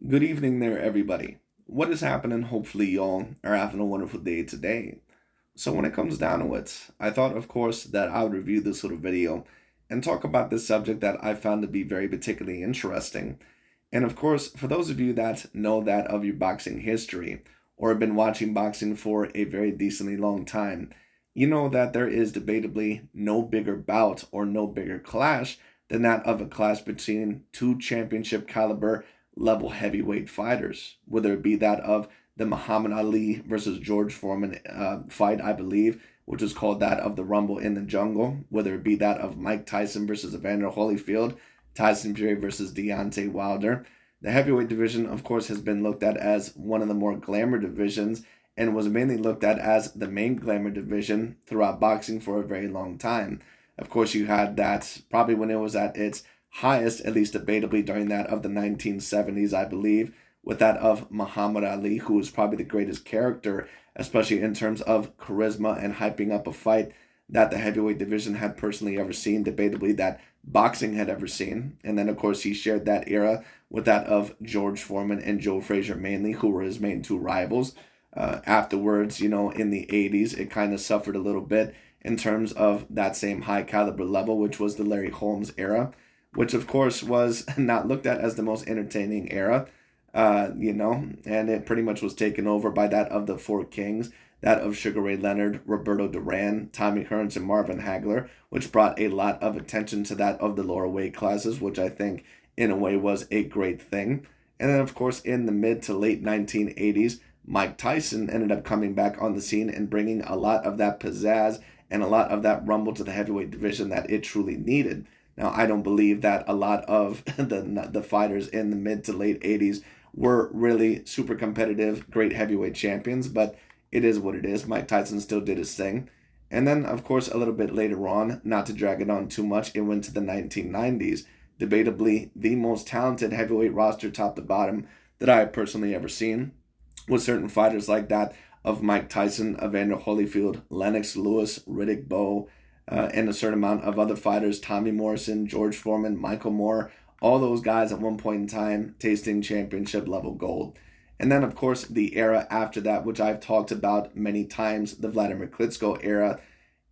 Good evening there, everybody. What is happening? Hopefully, y'all are having a wonderful day today. So, when it comes down to it, I thought, of course, that I would review this little video and talk about this subject that I found to be very particularly interesting. And of course, for those of you that know that of your boxing history or have been watching boxing for a very decently long time, you know that there is debatably no bigger bout or no bigger clash than that of a clash between two championship caliber level heavyweight fighters, whether it be that of the Muhammad Ali versus George Foreman fight, I believe, which is called that of the Rumble in the Jungle, whether it be that of Mike Tyson versus Evander Holyfield, Tyson Fury versus Deontay Wilder. The heavyweight division, of course, has been looked at as one of the more glamour divisions and was mainly looked at as the main glamour division throughout boxing for a very long time. Of course, you had that probably when it was at its highest, at least debatably during that of the 1970s, I believe, with that of Muhammad Ali, who was probably the greatest character, especially in terms of charisma and hyping up a fight that the heavyweight division had personally ever seen, debatably that boxing had ever seen. And then, of course, he shared that era with that of George Foreman and Joe Frazier mainly, who were his main two rivals. Afterwards, in the 80s, it kind of suffered a little bit in terms of that same high caliber level, which was the Larry Holmes era, which of course was not looked at as the most entertaining era, and it pretty much was taken over by that of the Four Kings, that of Sugar Ray Leonard, Roberto Duran, Tommy Hearns, and Marvin Hagler, which brought a lot of attention to that of the lower weight classes, which I think in a way was a great thing. And then, of course, in the mid to late 1980s, Mike Tyson ended up coming back on the scene and bringing a lot of that pizzazz and a lot of that rumble to the heavyweight division that it truly needed. Now, I don't believe that a lot of the fighters in the mid to late 80s were really super competitive, great heavyweight champions, but it is what it is. Mike Tyson still did his thing. And then, of course, a little bit later on, not to drag it on too much, it went to the 1990s. Debatably, the most talented heavyweight roster, top to bottom, that I have personally ever seen, with certain fighters like that of Mike Tyson, Evander Holyfield, Lennox Lewis, Riddick Bowe, and a certain amount of other fighters, Tommy Morrison, George Foreman, Michael Moore, all those guys at one point in time tasting championship level gold. And then, of course, the era after that, which I've talked about many times, the Vladimir Klitschko era,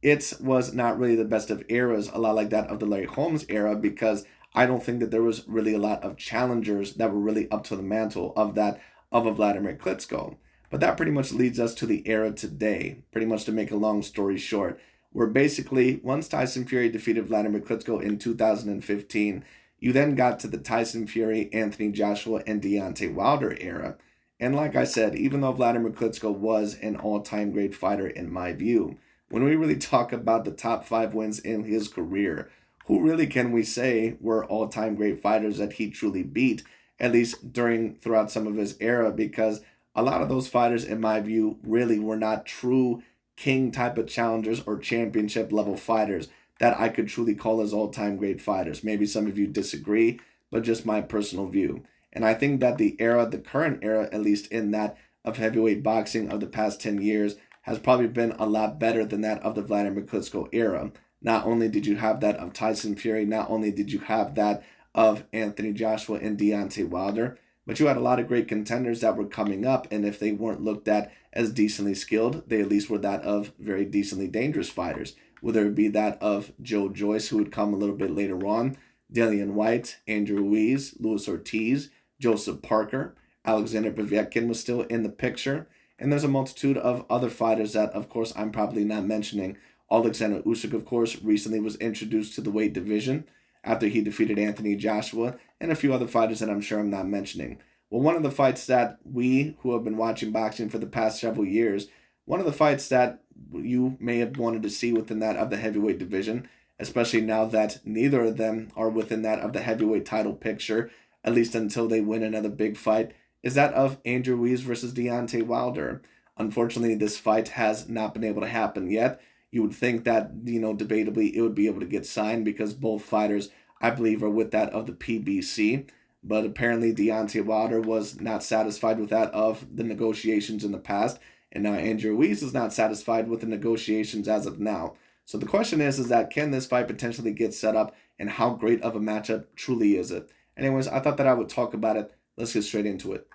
it was not really the best of eras, a lot like that of the Larry Holmes era, because I don't think that there was really a lot of challengers that were really up to the mantle of that of a Vladimir Klitschko. But that pretty much leads us to the era today, pretty much to make a long story short, where basically once Tyson Fury defeated Vladimir Klitschko in 2015, you then got to the Tyson Fury, Anthony Joshua, and Deontay Wilder era. And like I said, even though Vladimir Klitschko was an all-time great fighter in my view, when we really talk about the top five wins in his career, who really can we say were all-time great fighters that he truly beat, at least throughout some of his era? Because a lot of those fighters, in my view, really were not true king type of challengers or championship level fighters that I could truly call as all-time great fighters. Maybe some of you disagree, but just my personal view. And I think that the current era, at least in that of heavyweight boxing of the past 10 years, has probably been a lot better than that of the Vladimir Klitschko era. Not only did you have that of Tyson Fury, not only did you have that of Anthony Joshua and Deontay Wilder, but you had a lot of great contenders that were coming up, and if they weren't looked at as decently skilled, they at least were that of very decently dangerous fighters, whether it be that of Joe Joyce, who would come a little bit later on, Dillian White, Andrew Ruiz, Luis Ortiz, Joseph Parker, Alexander Povetkin was still in the picture, and there's a multitude of other fighters that, of course, I'm probably not mentioning. Alexander Usyk, of course, recently was introduced to the weight division after he defeated Anthony Joshua, and a few other fighters that I'm sure I'm not mentioning. Well, one of the fights that we who have been watching boxing for the past several years, one of the fights that you may have wanted to see within that of the heavyweight division, especially now that neither of them are within that of the heavyweight title picture, at least until they win another big fight, is that of Andrew Ruiz versus Deontay Wilder. Unfortunately, this fight has not been able to happen yet. You would think that, debatably it would be able to get signed because both fighters, I believe, are with that of the PBC. But apparently Deontay Wilder was not satisfied with that of the negotiations in the past, and now Andrew Ruiz is not satisfied with the negotiations as of now. So the question is that can this fight potentially get set up, and how great of a matchup truly is it? Anyways, I thought that I would talk about it. Let's get straight into it.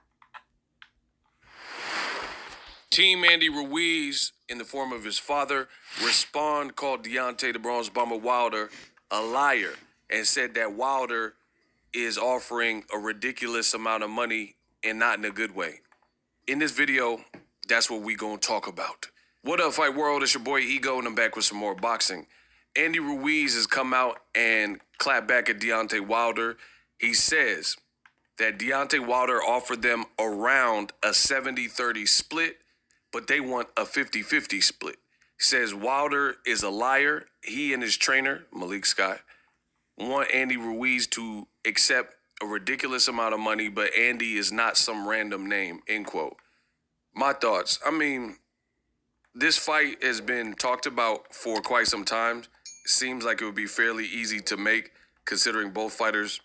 Team Andy Ruiz, in the form of his father, called Deontay the Bronze Bomber Wilder a liar and said that Wilder is offering a ridiculous amount of money and not in a good way. In this video, that's what we gonna talk about. What up, Fight World? It's your boy Ego, and I'm back with some more boxing. Andy Ruiz has come out and clapped back at Deontay Wilder. He says that Deontay Wilder offered them around a 70-30 split, but they want a 50-50 split. He says Wilder is a liar. He and his trainer, Malik Scott, want Andy Ruiz to accept a ridiculous amount of money, but Andy is not some random name, end quote. My thoughts. I mean, this fight has been talked about for quite some time. It seems like it would be fairly easy to make, considering both fighters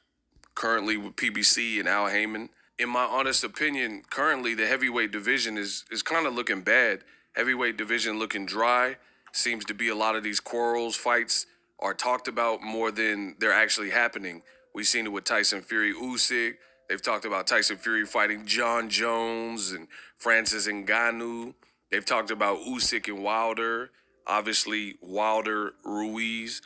currently with PBC and Al Heyman. In my honest opinion, currently the heavyweight division is kind of looking bad. Heavyweight division looking dry. Seems to be a lot of these quarrels, fights are talked about more than they're actually happening. We've seen it with Tyson Fury, Usyk. They've talked about Tyson Fury fighting John Jones and Francis Ngannou. They've talked about Usyk and Wilder. Obviously, Wilder, Ruiz,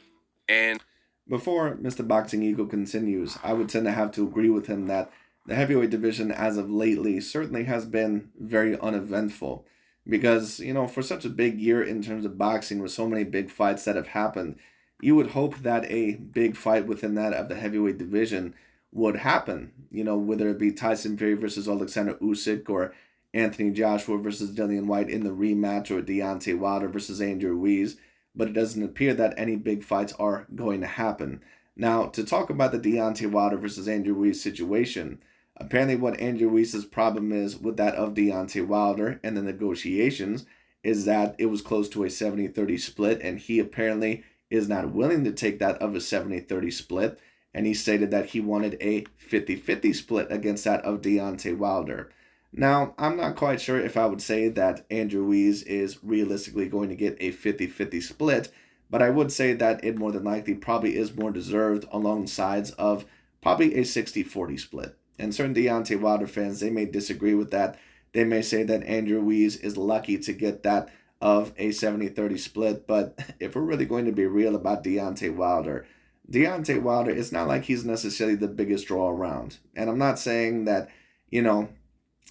and Before Mr. Boxing Eagle continues, I would tend to have to agree with him that the heavyweight division as of lately certainly has been very uneventful. Because, for such a big year in terms of boxing with so many big fights that have happened, you would hope that a big fight within that of the heavyweight division would happen. Whether it be Tyson Fury versus Alexander Usyk or Anthony Joshua versus Dillian White in the rematch or Deontay Wilder versus Andrew Ruiz. But it doesn't appear that any big fights are going to happen. Now, to talk about the Deontay Wilder versus Andrew Ruiz situation, apparently what Andrew Ruiz's problem is with that of Deontay Wilder and the negotiations is that it was close to a 70-30 split, and he apparently is not willing to take that of a 70-30 split, and he stated that he wanted a 50-50 split against that of Deontay Wilder. Now, I'm not quite sure if I would say that Andrew Ruiz is realistically going to get a 50-50 split, but I would say that it more than likely probably is more deserved along the sides of probably a 60-40 split. And certain Deontay Wilder fans, they may disagree with that. They may say that Andrew Ruiz is lucky to get that of a 70-30 split, but if we're really going to be real about Deontay Wilder, it's not like he's necessarily the biggest draw around. And I'm not saying that,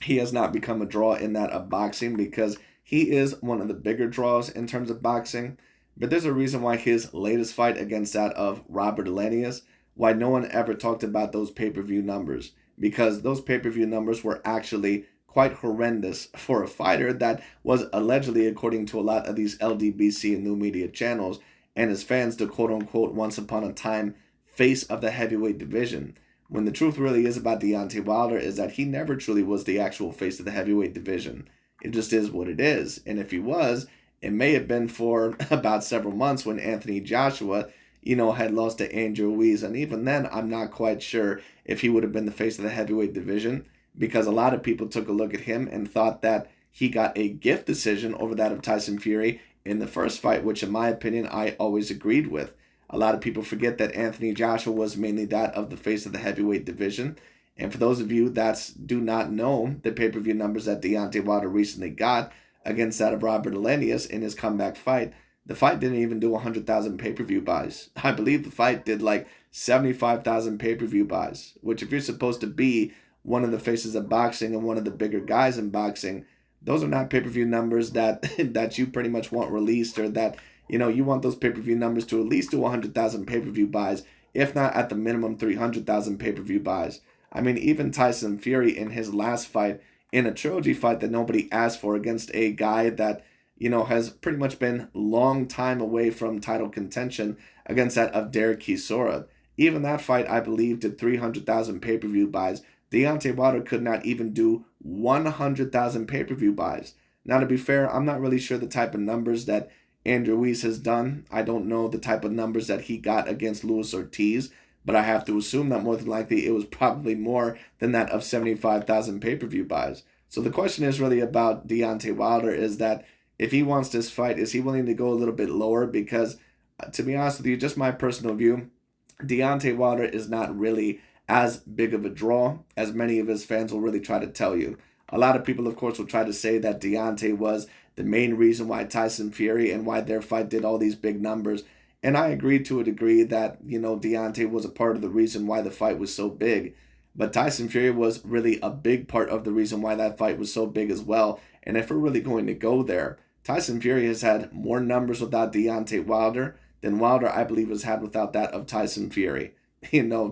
he has not become a draw in that of boxing, because he is one of the bigger draws in terms of boxing. But there's a reason why his latest fight against that of Robert Elenius, why no one ever talked about those pay-per-view numbers, because those pay-per-view numbers were actually quite horrendous for a fighter that was allegedly, according to a lot of these LDBC and new media channels and his fans, the quote-unquote once upon a time face of the heavyweight division. When the truth really is about Deontay Wilder is that he never truly was the actual face of the heavyweight division. It just is what it is. And if he was, it may have been for about several months when Anthony Joshua, had lost to Andrew Ruiz. And even then, I'm not quite sure if he would have been the face of the heavyweight division, because a lot of people took a look at him and thought that he got a gift decision over that of Tyson Fury in the first fight, which in my opinion, I always agreed with. A lot of people forget that Anthony Joshua was mainly that of the face of the heavyweight division. And for those of you that do not know the pay-per-view numbers that Deontay Wilder recently got against that of Robert Elenius in his comeback fight, the fight didn't even do 100,000 pay-per-view buys. I believe the fight did like 75,000 pay-per-view buys, which if you're supposed to be one of the faces of boxing and one of the bigger guys in boxing, those are not pay-per-view numbers that that you pretty much want released, or that you want those pay-per-view numbers to at least do 100,000 pay-per-view buys, if not at the minimum 300,000 pay-per-view buys. I mean, even Tyson Fury in his last fight, in a trilogy fight that nobody asked for against a guy that, has pretty much been long time away from title contention, against that of Derek Chisora. Even that fight, I believe, did 300,000 pay-per-view buys. Deontay Wilder could not even do 100,000 pay-per-view buys. Now, to be fair, I'm not really sure the type of numbers that Andrew Ruiz has done. I don't know the type of numbers that he got against Luis Ortiz, but I have to assume that more than likely it was probably more than that of 75,000 pay-per-view buys. So the question is really about Deontay Wilder, is that if he wants this fight, is he willing to go a little bit lower? Because to be honest with you, just my personal view, Deontay Wilder is not really as big of a draw as many of his fans will really try to tell you. A lot of people, of course, will try to say that Deontay was the main reason why Tyson Fury and why their fight did all these big numbers. And I agree to a degree that, Deontay was a part of the reason why the fight was so big. But Tyson Fury was really a big part of the reason why that fight was so big as well. And if we're really going to go there, Tyson Fury has had more numbers without Deontay Wilder than Wilder, I believe, has had without that of Tyson Fury.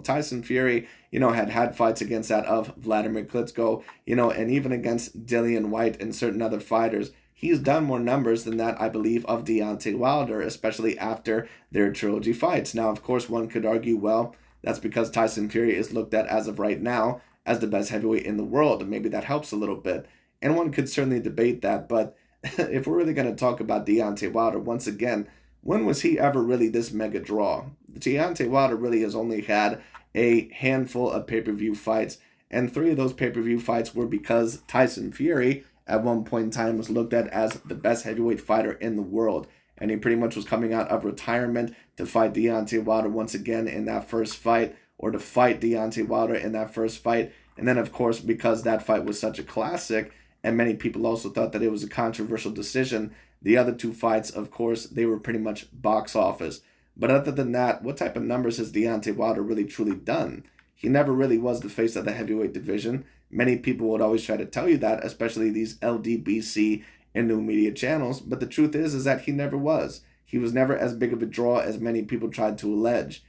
Tyson Fury, had fights against that of Vladimir Klitschko, and even against Dillian White and certain other fighters. He's done more numbers than that, I believe, of Deontay Wilder, especially after their trilogy fights. Now, of course, one could argue, well, that's because Tyson Fury is looked at as of right now as the best heavyweight in the world, and maybe that helps a little bit. And one could certainly debate that, but if we're really going to talk about Deontay Wilder, once again, when was he ever really this mega draw? Deontay Wilder really has only had a handful of pay-per-view fights, and 3 of those pay-per-view fights were because Tyson Fury at one point in time was looked at as the best heavyweight fighter in the world. And he pretty much was coming out of retirement to fight Deontay Wilder once again in that first fight, or to fight Deontay Wilder in that first fight. And then, of course, because that fight was such a classic, and many people also thought that it was a controversial decision, the other 2 fights, of course, they were pretty much box office. But other than that, what type of numbers has Deontay Wilder really truly done? He never really was the face of the heavyweight division. Many people would always try to tell you that, especially these LDBC and new media channels. But the truth is that he never was. He was never as big of a draw as many people tried to allege,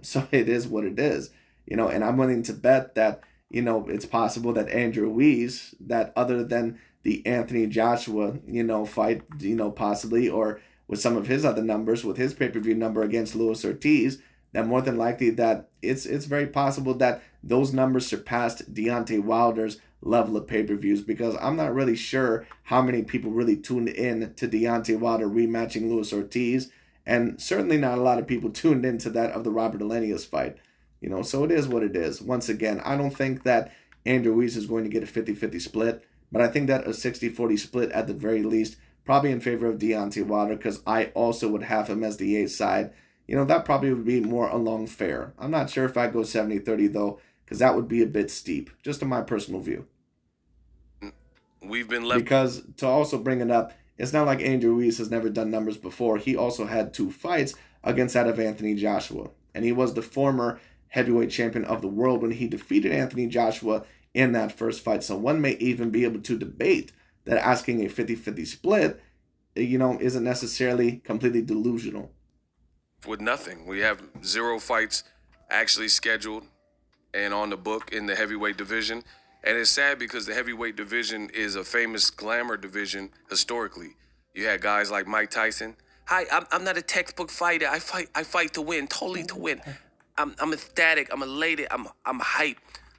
So it is what it is, and I'm willing to bet that, it's possible that Andrew Ruiz, that other than the Anthony Joshua, fight, possibly, or with some of his other numbers, with his pay-per-view number against Luis Ortiz, that more than likely that it's very possible that those numbers surpassed Deontay Wilder's level of pay-per-views, because I'm not really sure how many people really tuned in to Deontay Wilder rematching Luis Ortiz, and certainly not a lot of people tuned into that of the Robert Elenius fight. So it is what it is. Once again, I don't think that Andrew Ruiz is going to get a 50-50 split, but I think that a 60-40 split at the very least, probably in favor of Deontay Wilder, because I also would have him as the A side. That probably would be more along fair. I'm not sure if I go 70-30 though, because that would be a bit steep, just in my personal view. We've been left. Because to also bring it up, it's not like Andrew Ruiz has never done numbers before. He also had 2 fights against that of Anthony Joshua. And he was the former heavyweight champion of the world when he defeated Anthony Joshua in that first fight. So one may even be able to debate that asking a 50-50 split, isn't necessarily completely delusional. With nothing. We have 0 fights actually scheduled and on the book in the heavyweight division. And it's sad because the heavyweight division is a famous glamour division historically. You had guys like Mike Tyson. Hi, I'm not a textbook fighter. I fight to win, totally to win. I'm ecstatic. I'm elated. I'm hyped.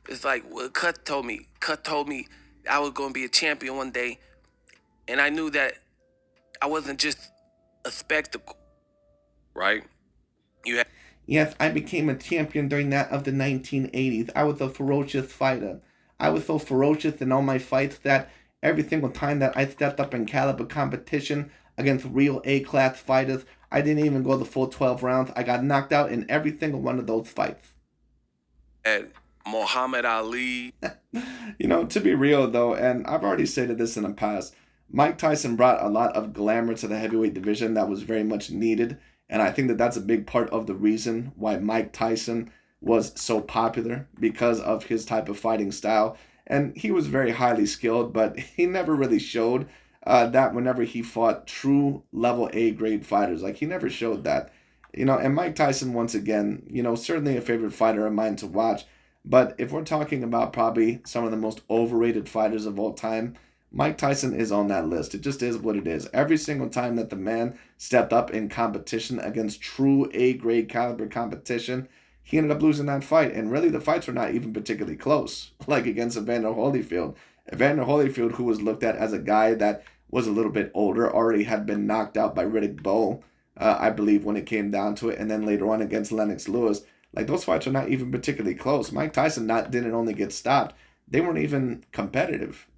It's like Cut told me I was going to be a champion one day, and I knew that I wasn't just a spectacle, right? Yes, I became a champion during that of the 1980s. I was a ferocious fighter. I was so ferocious in all my fights that every single time that I stepped up in caliber competition against real A-class fighters, I didn't even go the full 12 rounds. I got knocked out in every single one of those fights. At Muhammad Ali. To be real though, and I've already stated this in the past, Mike Tyson brought a lot of glamour to the heavyweight division that was very much needed. And I think that that's a big part of the reason why Mike Tyson was so popular, because of his type of fighting style. And he was very highly skilled, but he never really showed that whenever he fought true level A grade fighters. Like, he never showed that. And Mike Tyson, once again, certainly a favorite fighter of mine to watch. But if we're talking about probably some of the most overrated fighters of all time, Mike Tyson is on that list. It just is what it is. Every single time that the man stepped up in competition against true A-grade caliber competition, he ended up losing that fight. And really, the fights were not even particularly close, like against Evander Holyfield. Evander Holyfield, who was looked at as a guy that was a little bit older, already had been knocked out by Riddick Bowe, I believe, when it came down to it. And then later on against Lennox Lewis. Like, those fights are not even particularly close. Mike Tyson didn't only get stopped, they weren't even competitive.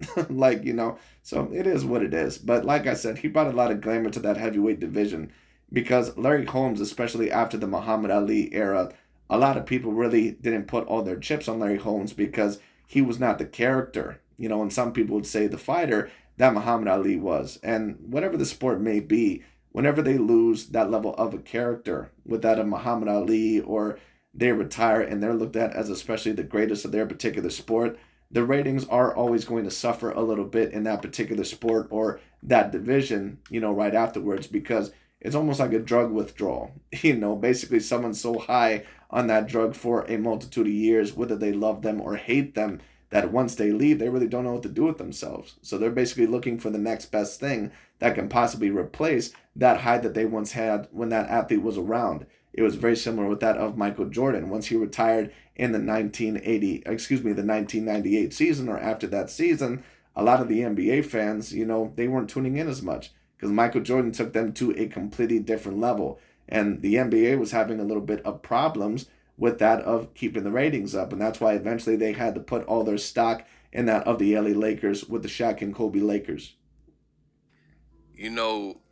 So it is what it is. But like I said, he brought a lot of glamour to that heavyweight division, because Larry Holmes, especially after the Muhammad Ali era, a lot of people really didn't put all their chips on Larry Holmes because he was not the character, and some people would say the fighter that Muhammad Ali was. And whatever the sport may be, whenever they lose that level of a character with that of Muhammad Ali, or they retire and they're looked at as especially the greatest of their particular sport, the ratings are always going to suffer a little bit in that particular sport or that division, right afterwards, because it's almost like a drug withdrawal. Basically someone's so high on that drug for a multitude of years, whether they love them or hate them, that once they leave, they really don't know what to do with themselves. So they're basically looking for the next best thing that can possibly replace that high that they once had when that athlete was around. It was very similar with that of Michael Jordan. Once he retired in the 1998 season, or after that season, a lot of the NBA fans, they weren't tuning in as much because Michael Jordan took them to a completely different level. And the NBA was having a little bit of problems with that of keeping the ratings up. And that's why eventually they had to put all their stock in that of the LA Lakers with the Shaq and Kobe Lakers.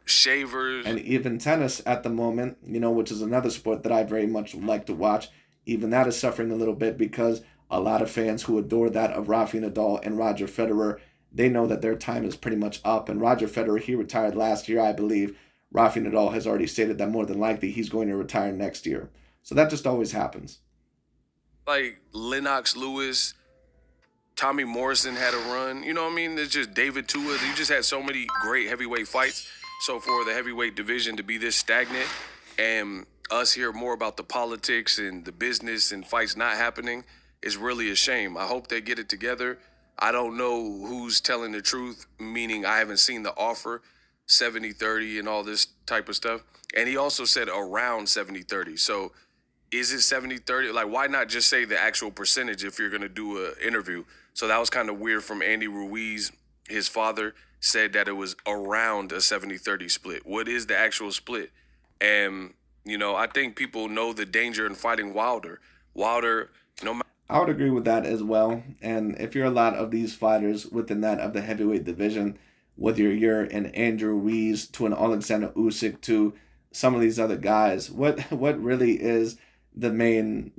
Shavers. And even tennis at the moment, which is another sport that I very much like to watch, even that is suffering a little bit because a lot of fans who adore that of Rafael Nadal and Roger Federer, they know that their time is pretty much up. And Roger Federer, he retired last year, I believe. Rafael Nadal has already stated that more than likely he's going to retire next year. So that just always happens. Like Lennox Lewis, Tommy Morrison had a run. You know what I mean? It's just David Tua. You just had so many great heavyweight fights. So for the heavyweight division to be this stagnant and us hear more about the politics and the business and fights not happening is really a shame. I hope they get it together. I don't know who's telling the truth, meaning I haven't seen the offer, 70-30 and all this type of stuff. And he also said around 70-30. So is it 70-30? Like, why not just say the actual percentage if you're going to do an interview? So that was kind of weird from Andy Ruiz. His father said that it was around a 70-30 split. What is the actual split? And, I think people know the danger in fighting Wilder. I would agree with that as well. And if you're a lot of these fighters within that of the heavyweight division, whether you're an Andrew Ruiz to an Alexander Usyk to some of these other guys, what really is the main,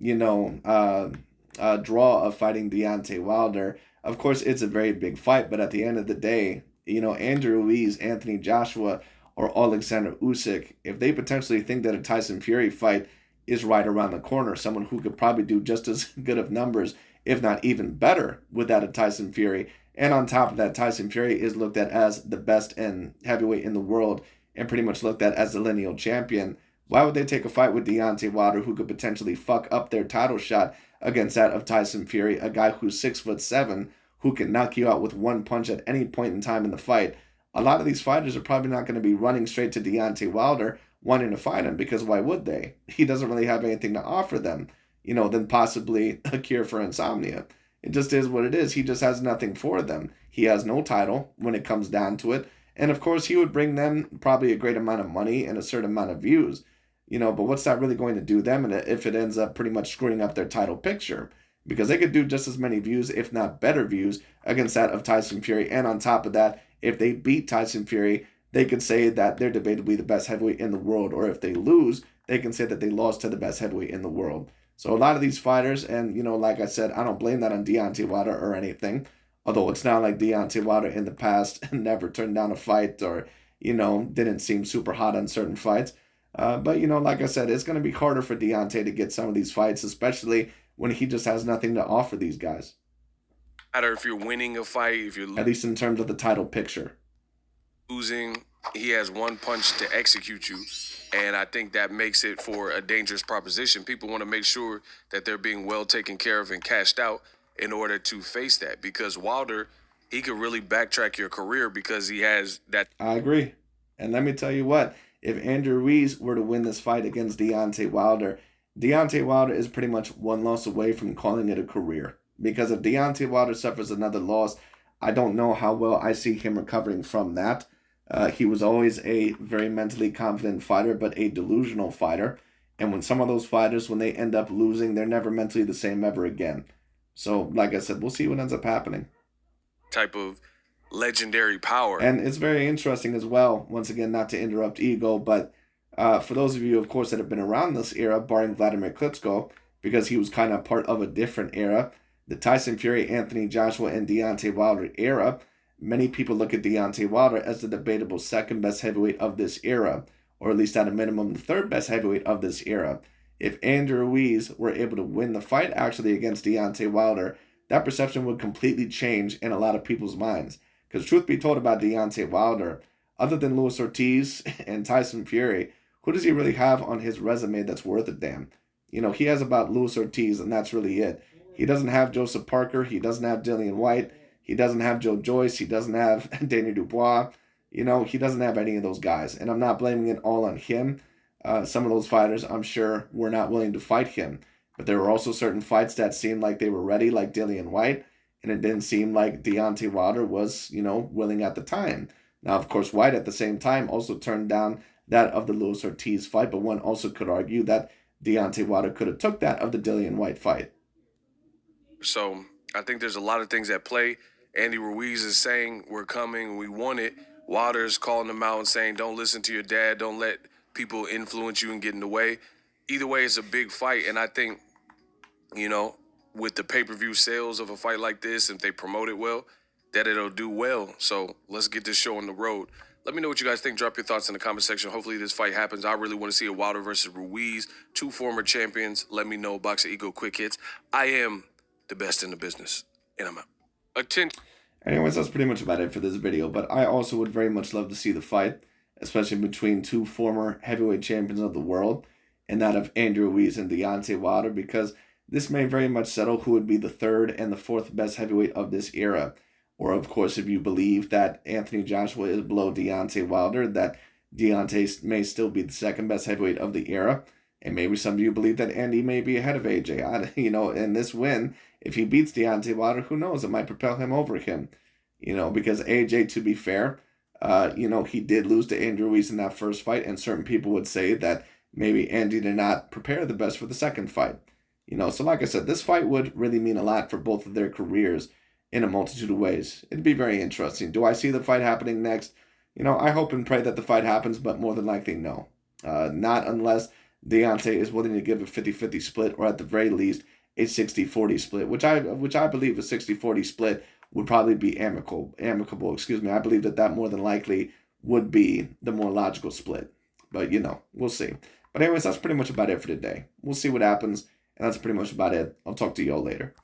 draw of fighting Deontay Wilder? Of course, it's a very big fight, but at the end of the day, Andrew Ruiz, Anthony Joshua, or Alexander Usyk, if they potentially think that a Tyson Fury fight is right around the corner, someone who could probably do just as good of numbers, if not even better, with that of Tyson Fury, and on top of that, Tyson Fury is looked at as the best in heavyweight in the world and pretty much looked at as the lineal champion. Why would they take a fight with Deontay Wilder, who could potentially fuck up their title shot against that of Tyson Fury, a guy who's 6'7", who can knock you out with one punch at any point in time in the fight? A lot of these fighters are probably not going to be running straight to Deontay Wilder wanting to fight him, because why would they? He doesn't really have anything to offer them, than possibly a cure for insomnia. It just is what it is. He just has nothing for them. He has no title when it comes down to it. And of course, he would bring them probably a great amount of money and a certain amount of views, but what's that really going to do them if it ends up pretty much screwing up their title picture? Because they could do just as many views, if not better views, against that of Tyson Fury. And on top of that, if they beat Tyson Fury, they could say that they're debatably the best heavyweight in the world. Or if they lose, they can say that they lost to the best heavyweight in the world. So a lot of these fighters, and, like I said, I don't blame that on Deontay Wilder or anything. Although it's not like Deontay Wilder in the past never turned down a fight or, didn't seem super hot on certain fights. But, like I said, it's going to be harder for Deontay to get some of these fights, especially when he just has nothing to offer these guys. Matter if you're winning a fight, if you're at least in terms of the title picture. Losing, he has one punch to execute you. And I think that makes it for a dangerous proposition. People want to make sure that they're being well taken care of and cashed out in order to face that. Because Wilder, he could really backtrack your career because he has that. I agree. And let me tell you what, if Andrew Ruiz were to win this fight against Deontay Wilder is pretty much one loss away from calling it a career. Because if Deontay Wilder suffers another loss, I don't know how well I see him recovering from that. He was always a very mentally confident fighter, but a delusional fighter. And when some of those fighters, when they end up losing, they're never mentally the same ever again. So, like I said, we'll see what ends up happening. Type of legendary power. And it's very interesting as well, once again, not to interrupt Ego, but for those of you, of course, that have been around this era, barring Vladimir Klitschko, because he was kind of part of a different era. The Tyson Fury, Anthony Joshua, and Deontay Wilder era. Many people look at Deontay Wilder as the debatable second best heavyweight of this era, or at least at a minimum the third best heavyweight of this era. If Andrew Ruiz were able to win the fight actually against Deontay Wilder, that perception would completely change in a lot of people's minds. Because truth be told about Deontay Wilder, other than Luis Ortiz and Tyson Fury, who does he really have on his resume that's worth a damn? You know, he has about Luis Ortiz, and that's really it. He doesn't have Joseph Parker. He doesn't have Dillian White. He doesn't have Joe Joyce. He doesn't have Daniel Dubois. You know, he doesn't have any of those guys. And I'm not blaming it all on him. Some of those fighters, I'm sure, were not willing to fight him. But there were also certain fights that seemed like they were ready, like Dillian White. And it didn't seem like Deontay Wilder was, willing at the time. Now, of course, White at the same time also turned down that of the Luis Ortiz fight. But one also could argue that Deontay Wilder could have took that of the Dillian White fight. So I think there's a lot of things at play. Andy Ruiz is saying we're coming, we want it. Wilder's calling him out and saying don't listen to your dad, don't let people influence you and get in the way. Either way, it's a big fight, and I think, with the pay-per-view sales of a fight like this, if they promote it well, that it'll do well. So let's get this show on the road. Let me know what you guys think. Drop your thoughts in the comment section. Hopefully this fight happens. I really want to see a Wilder versus Ruiz. Two former champions. Let me know. Boxing Ego Quick Hits. I am the best in the business, and I'm out. Attention. Anyways, that's pretty much about it for this video. But I also would very much love to see the fight, especially between two former heavyweight champions of the world, and that of Andrew Ruiz and Deontay Wilder, because this may very much settle who would be the third and the fourth best heavyweight of this era. Or, of course, if you believe that Anthony Joshua is below Deontay Wilder, that Deontay may still be the second best heavyweight of the era. And maybe some of you believe that Andy may be ahead of AJ. In this win, if he beats Deontay Wilder, who knows? It might propel him over him. Because AJ, to be fair, he did lose to Andrew Ruiz in that first fight. And certain people would say that maybe Andy did not prepare the best for the second fight. So like I said, this fight would really mean a lot for both of their careers in a multitude of ways. It'd be very interesting. Do I see the fight happening next? I hope and pray that the fight happens, but more than likely, no. Not unless Deontay is willing to give a 50-50 split, or at the very least, a 60-40 split, which I believe a 60-40 split would probably be amicable. I believe that more than likely would be the more logical split. But, we'll see. But anyways, that's pretty much about it for today. We'll see what happens. And that's pretty much about it. I'll talk to y'all later.